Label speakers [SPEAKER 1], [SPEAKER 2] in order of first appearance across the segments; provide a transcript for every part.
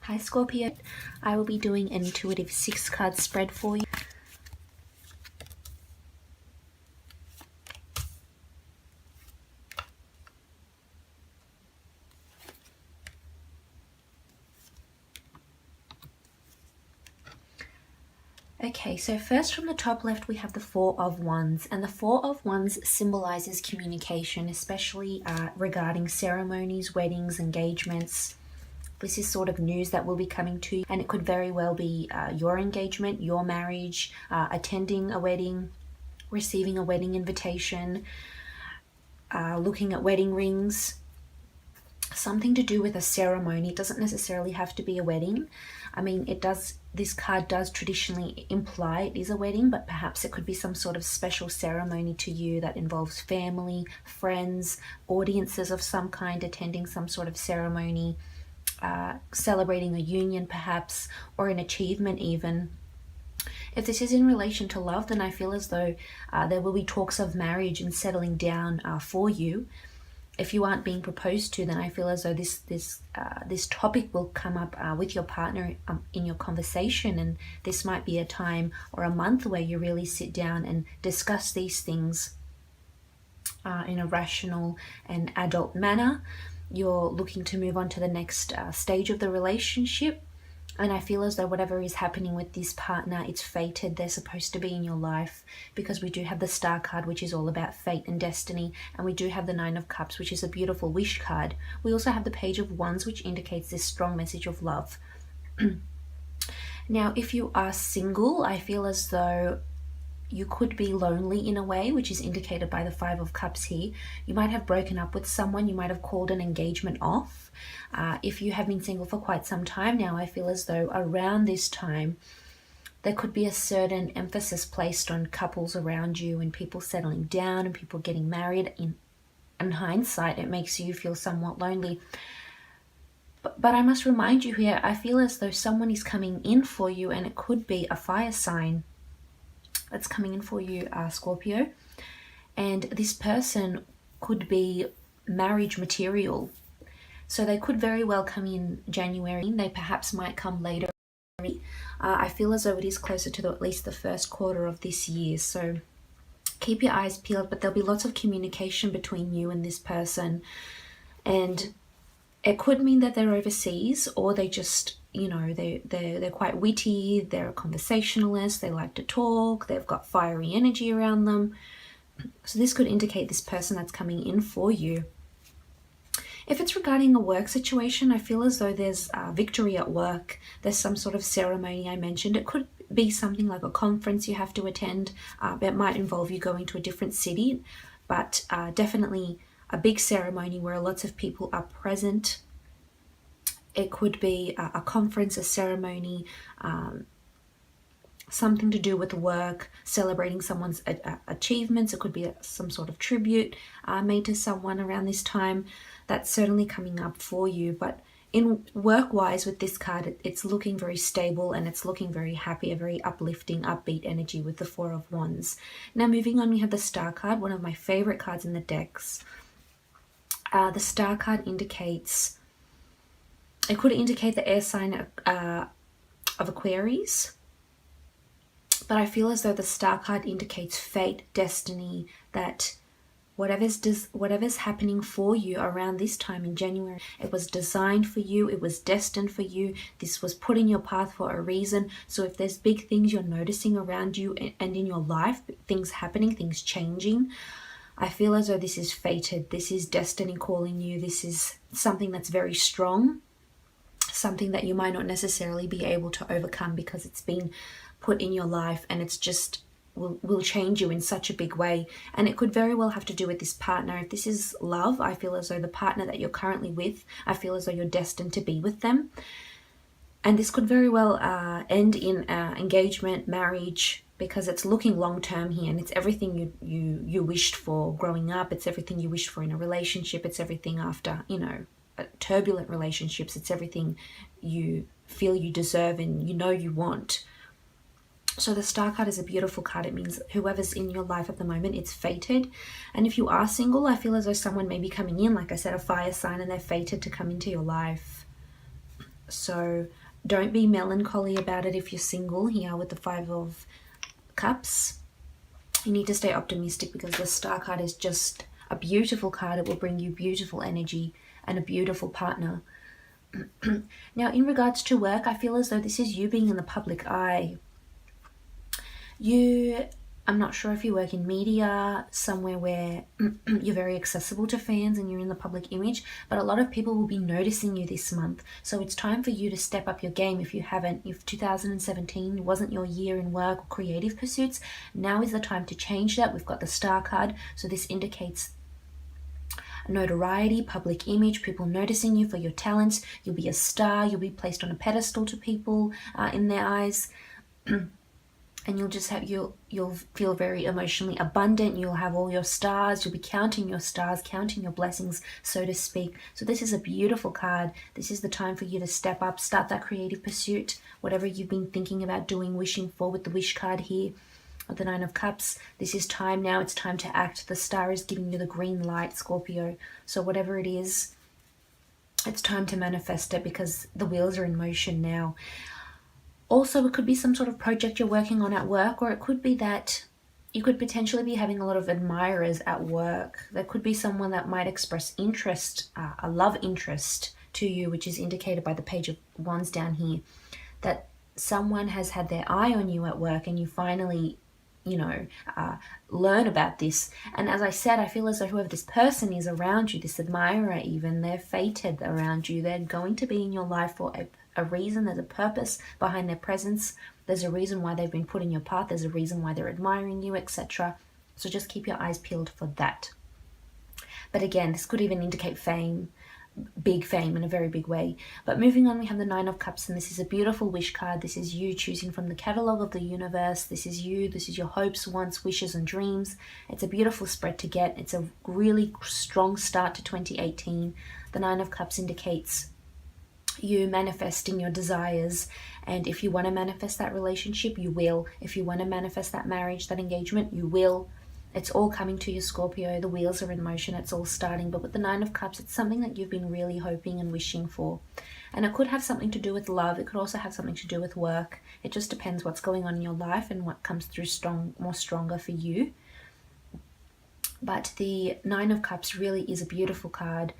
[SPEAKER 1] Hi Scorpio, I will be doing an intuitive 6-card spread for you. Okay, so first from the top left we have the Four of Wands, and the Four of Wands symbolizes communication, especially regarding ceremonies, weddings, engagements. This is sort of news that will be coming to you, and it could very well be your engagement, your marriage, attending a wedding, receiving a wedding invitation, looking at wedding rings, something to do with a ceremony. It doesn't necessarily have to be a wedding. I mean, this card does traditionally imply it is a wedding, but perhaps it could be some sort of special ceremony to you that involves family, friends, audiences of some kind attending some sort of ceremony, celebrating a union perhaps, or an achievement even. If this is in relation to love, then I feel as though there will be talks of marriage and settling down for you. If you aren't being proposed to, then I feel as though this topic will come up with your partner in your conversation, and this might be a time or a month where you really sit down and discuss these things in a rational and adult manner. You're looking to move on to the next stage of the relationship, and I feel as though whatever is happening with this partner, it's fated. They're supposed to be in your life, because we do have the Star card, which is all about fate and destiny, and we do have the Nine of Cups, which is a beautiful wish card. We also have the Page of Wands, which indicates this strong message of love. Now, if you are single, I feel as though you could be lonely in a way, which is indicated by the Five of Cups here. You might have broken up with someone. You might have called an engagement off. If you have been single for quite some time now, I feel as though around this time there could be a certain emphasis placed on couples around you and people settling down and people getting married. In hindsight, it makes you feel somewhat lonely. But I must remind you here, I feel as though someone is coming in for you, and it could be a fire sign that's coming in for you, Scorpio. And this person could be marriage material. So they could very well come in January. They perhaps might come later. I feel as though it is closer to at least the first quarter of this year. So keep your eyes peeled, but there'll be lots of communication between you and this person. And it could mean that they're overseas, or they just, you know, they're quite witty, they're a conversationalist, they like to talk, they've got fiery energy around them. So this could indicate this person that's coming in for you. If it's regarding a work situation, I feel as though there's victory at work. There's some sort of ceremony I mentioned. It could be something like a conference you have to attend. It might involve you going to a different city, but definitely a big ceremony where lots of people are present. It could be a conference, a ceremony, something to do with work, celebrating someone's achievements. It could be some sort of tribute made to someone around this time. That's certainly coming up for you. But in work-wise with this card, it's looking very stable, and it's looking very happy, a very uplifting, upbeat energy with the Four of Wands. Now moving on, we have the Star card, one of my favorite cards in the decks. The Star card indicates, it could indicate the air sign of Aquarius, but I feel as though the Star card indicates fate, destiny, that whatever's happening for you around this time in January, it was designed for you, it was destined for you, this was put in your path for a reason. So if there's big things you're noticing around you and in your life, things happening, things changing, I feel as though this is fated. This is destiny calling you. This is something that's very strong, something that you might not necessarily be able to overcome because it's been put in your life, and it's just will change you in such a big way. And it could very well have to do with this partner. If this is love, I feel as though the partner that you're currently with, I feel as though you're destined to be with them. And this could very well end in engagement, marriage, because it's looking long term here, and it's everything you wished for growing up. It's everything you wished for in a relationship. It's everything after, you know, turbulent relationships. It's everything you feel you deserve and you know you want. So the Star card is a beautiful card. It means whoever's in your life at the moment, it's fated. And if you are single, I feel as though someone may be coming in, like I said, a fire sign, and they're fated to come into your life. So don't be melancholy about it if you're single here with the Five of Cups. You need to stay optimistic because the Star card is just a beautiful card. It will bring you beautiful energy and a beautiful partner. Now, in regards to work, I feel as though this is you being in the public eye. I'm not sure if you work in media, somewhere where you're very accessible to fans and you're in the public image, but a lot of people will be noticing you this month. So it's time for you to step up your game if you haven't. If 2017 wasn't your year in work or creative pursuits, now is the time to change that. We've got the Star card, so this indicates notoriety, public image, people noticing you for your talents. You'll be a star, you'll be placed on a pedestal to people in their eyes. And you'll feel very emotionally abundant. You'll have all your stars. You'll be counting your stars, counting your blessings, so to speak. So this is a beautiful card. This is the time for you to step up, start that creative pursuit, whatever you've been thinking about doing, wishing for with the wish card here of the Nine of Cups. This is time now. It's time to act. The star is giving you the green light, Scorpio. So whatever it is, it's time to manifest it because the wheels are in motion now. Also, it could be some sort of project you're working on at work, or it could be that you could potentially be having a lot of admirers at work. There could be someone that might express interest, a love interest to you, which is indicated by the Page of Wands down here, that someone has had their eye on you at work and you finally, learn about this. And as I said, I feel as though whoever this person is around you, this admirer even, they're fated around you. They're going to be in your life for a reason. There's a purpose behind their presence. There's a reason why they've been put in your path. There's a reason why they're admiring you, etc. So just keep your eyes peeled for that. But again, this could even indicate fame, big fame in a very big way. But moving on, we have the Nine of Cups, and this is a beautiful wish card. This is you choosing from the catalogue of the universe. This is you. This is your hopes, wants, wishes, and dreams. It's a beautiful spread to get. It's a really strong start to 2018. The Nine of Cups indicates you manifesting your desires, and if you want to manifest that relationship, you will. If you want to manifest that marriage, that engagement, you will. It's all coming to you, Scorpio. The wheels are in motion. It's all starting. But with the Nine of Cups, it's something that you've been really hoping and wishing for. And it could have something to do with love. It could also have something to do with work. It just depends what's going on in your life and what comes through more stronger for you. But the Nine of Cups really is a beautiful card.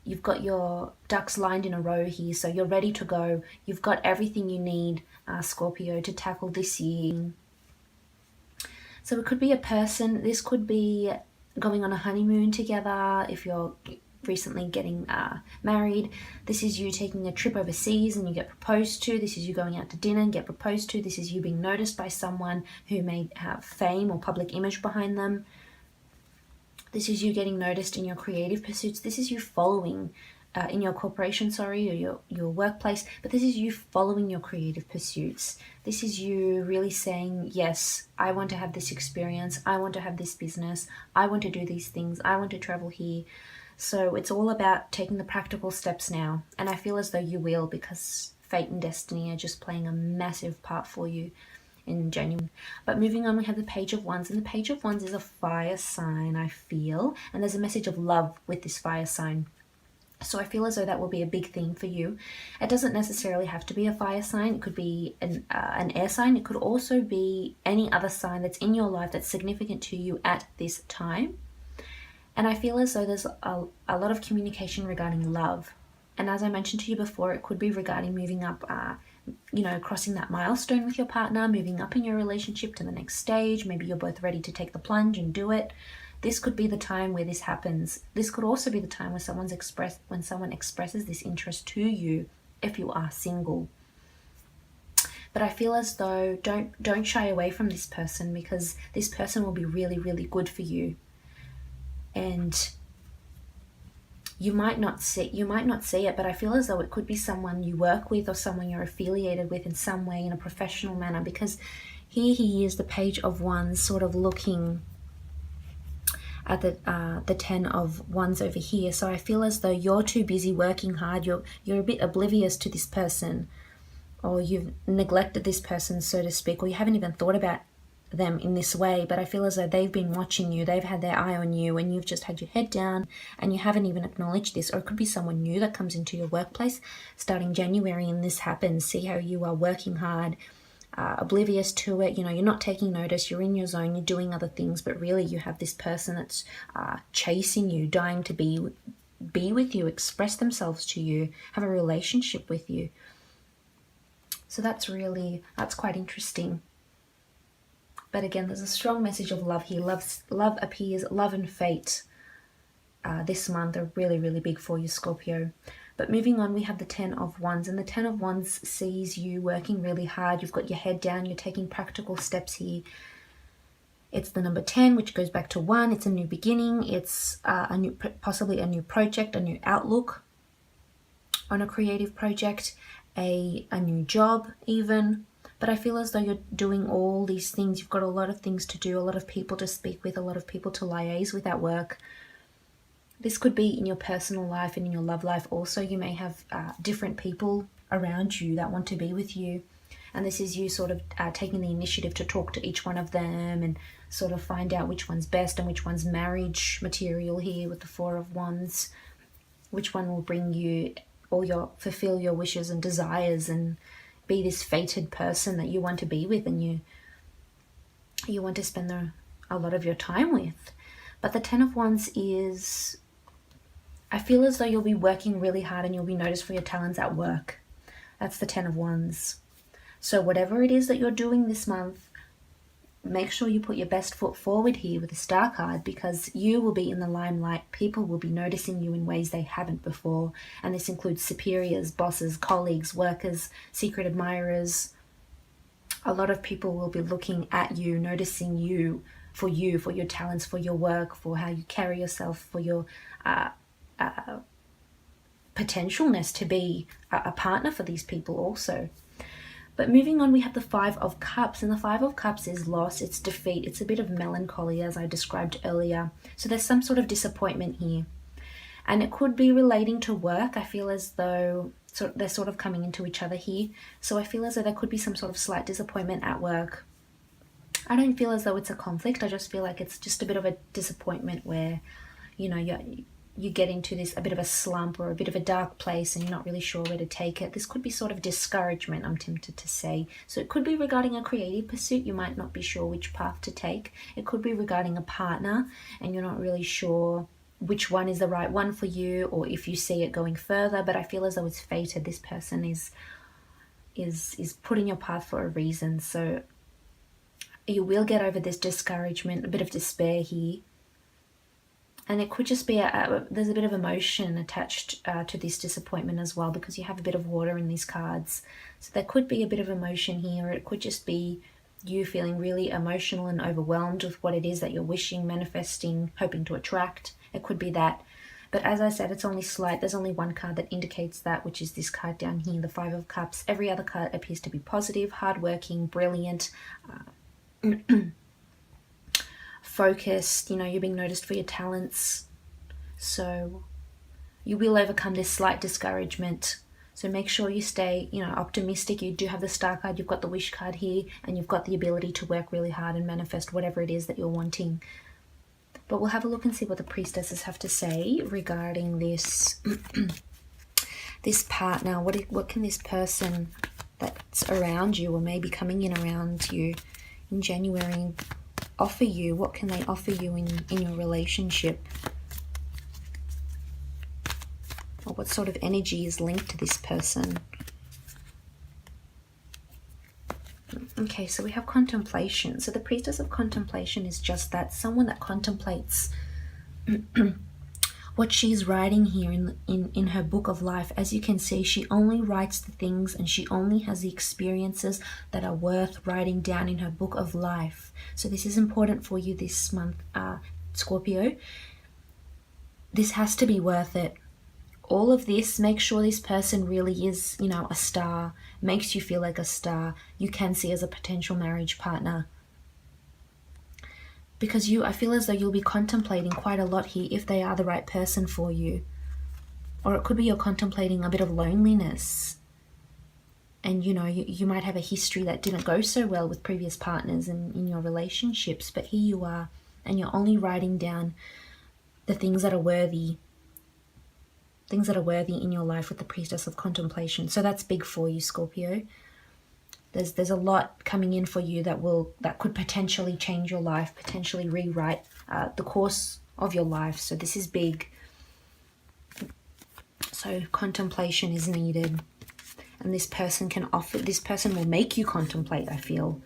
[SPEAKER 1] You've got your ducks lined in a row here, so you're ready to go. You've got everything you need, Scorpio, to tackle this year. So it could be a person. This could be going on a honeymoon together if you're recently getting married. This is you taking a trip overseas and you get proposed to. This is you going out to dinner and get proposed to. This is you being noticed by someone who may have fame or public image behind them. This is you getting noticed in your creative pursuits. This is you following in your corporation, or your workplace. But this is you following your creative pursuits. This is you really saying, yes, I want to have this experience. I want to have this business. I want to do these things. I want to travel here. So it's all about taking the practical steps now. And I feel as though you will, because fate and destiny are just playing a massive part for you in January. But moving on, we have the Page of Wands, and the Page of Wands is a fire sign, I feel, and there's a message of love with this fire sign. So I feel as though that will be a big theme for you. It doesn't necessarily have to be a fire sign. It could be an air sign. It could also be any other sign that's in your life that's significant to you at this time. And I feel as though there's a lot of communication regarding love. And as I mentioned to you before, it could be regarding moving up, crossing that milestone with your partner, moving up in your relationship to the next stage. Maybe you're both ready to take the plunge and do it. This could be the time where this happens. This could also be the time where someone expresses this interest to you if you are single. But I feel as though don't shy away from this person, because this person will be really, really good for you. And you might not see it, but I feel as though it could be someone you work with or someone you're affiliated with in some way in a professional manner, because here he is, the Page of Wands, sort of looking at the Ten of Wands over here. So I feel as though you're too busy working hard. You're a bit oblivious to this person, or you've neglected this person, so to speak, or you haven't even thought about them in this way, but I feel as though they've been watching you, they've had their eye on you, and you've just had your head down and you haven't even acknowledged this. Or it could be someone new that comes into your workplace starting January and this happens. See how you are working hard, oblivious to it. You're not taking notice, you're in your zone, you're doing other things, but really you have this person that's chasing you, dying to be with you, express themselves to you, have a relationship with you. So that's quite interesting. But again, there's a strong message of love here. Love appears, love and fate this month are really, really big for you, Scorpio. But moving on, we have the 10 of Wands, and the 10 of Wands sees you working really hard. You've got your head down, you're taking practical steps here. It's the number 10, which goes back to 1. It's a new beginning. It's possibly a new project, a new outlook on a creative project, a new job even. But I feel as though you're doing all these things. You've got a lot of things to do, a lot of people to speak with, a lot of people to liaise with at work. This could be in your personal life and in your love life also. You may have different people around you that want to be with you. And this is you sort of taking the initiative to talk to each one of them and sort of find out which one's best and which one's marriage material here with the 4 of Wands. Which one will bring you fulfill your wishes and desires and be this fated person that you want to be with and you want to spend a lot of your time with. But the 10 of Wands is, I feel as though you'll be working really hard and you'll be noticed for your talents at work. That's the 10 of Wands. So whatever it is that you're doing this month, make sure you put your best foot forward here with the Star card, because you will be in the limelight. People will be noticing you in ways they haven't before. And this includes superiors, bosses, colleagues, workers, secret admirers. A lot of people will be looking at you, noticing you, for your talents, for your work, for how you carry yourself, for your potentialness to be a partner for these people also. But moving on, we have the 5 of Cups, and the 5 of Cups is loss, it's defeat, it's a bit of melancholy as I described earlier. So there's some sort of disappointment here. And it could be relating to work. I feel as though they're sort of coming into each other here. So I feel as though there could be some sort of slight disappointment at work. I don't feel as though it's a conflict. I just feel like it's just a bit of a disappointment where, you get into a bit of a slump or a bit of a dark place and you're not really sure where to take it. This could be sort of discouragement, I'm tempted to say. So it could be regarding a creative pursuit. You might not be sure which path to take. It could be regarding a partner and you're not really sure which one is the right one for you, or if you see it going further. But I feel as though it's fated. This person is put in your path for a reason. So you will get over this discouragement, a bit of despair here. And it could just be there's a bit of emotion attached to this disappointment as well, because you have a bit of water in these cards. So there could be a bit of emotion here, or it could just be you feeling really emotional and overwhelmed with what it is that you're wishing, manifesting, hoping to attract. It could be that. But as I said, it's only slight. There's only one card that indicates that, which is this card down here, the 5 of Cups. Every other card appears to be positive, hardworking, brilliant, focused. You're being noticed for your talents. So you will overcome this slight discouragement. So make sure you stay, optimistic. You do have the Star card, you've got the Wish card here, and you've got the ability to work really hard and manifest whatever it is that you're wanting. But we'll have a look and see what the priestesses have to say regarding this this partner. What can this person that's around you, or maybe coming in around you in January, offer you? What can they offer you in your relationship? Or what sort of energy is linked to this person? Okay, so we have contemplation. So the priestess of contemplation is just that, someone that contemplates what she's writing here in her book of life. As you can see, she only writes the things and she only has the experiences that are worth writing down in her book of life. So this is important for you this month, Scorpio. This has to be worth it. All of this, make sure this person really is, a star, makes you feel like a star, you can see as a potential marriage partner. Because I feel as though you'll be contemplating quite a lot here if they are the right person for you. Or it could be you're contemplating a bit of loneliness And you might have a history that didn't go so well with previous partners and in your relationships, but here you are, and you're only writing down the things that are worthy in your life with the Priestess of Contemplation. So that's big for you, Scorpio. There's a lot coming in for you that could potentially change your life, potentially rewrite the course of your life. So this is big. So contemplation is needed, and this person will make you contemplate. I feel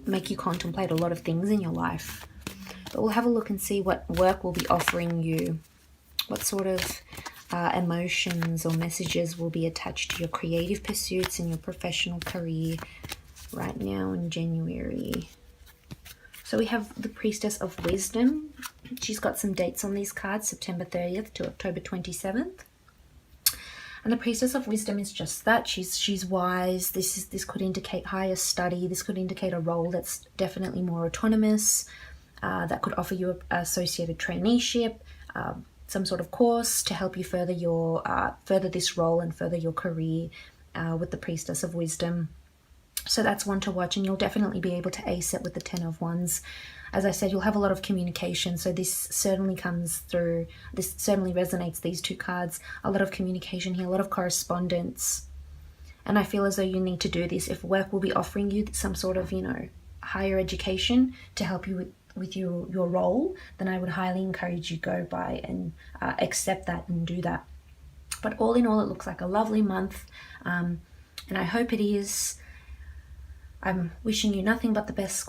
[SPEAKER 1] make you contemplate a lot of things in your life. But we'll have a look and see what work will be offering you, what sort of emotions or messages will be attached to your creative pursuits and your professional career right now in January. So we have the Priestess of Wisdom. She's got some dates on these cards, September 30th to October 27th. And the Priestess of Wisdom is just that. She's wise. This could indicate higher study. This could indicate a role that's definitely more autonomous, that could offer you an associated traineeship, some sort of course to help you further this role and further your career with the Priestess of Wisdom. So that's one to watch, and you'll definitely be able to ace it with the Ten of Wands. As I said, you'll have a lot of communication, so this certainly comes through. This certainly resonates, these two cards. A lot of communication here, a lot of correspondence. And I feel as though you need to do this. If work will be offering you some sort of, higher education to help you with your role, then I would highly encourage you go by and accept that and do that. But all in all, it looks like a lovely month, and I hope it is. I'm wishing you nothing but the best,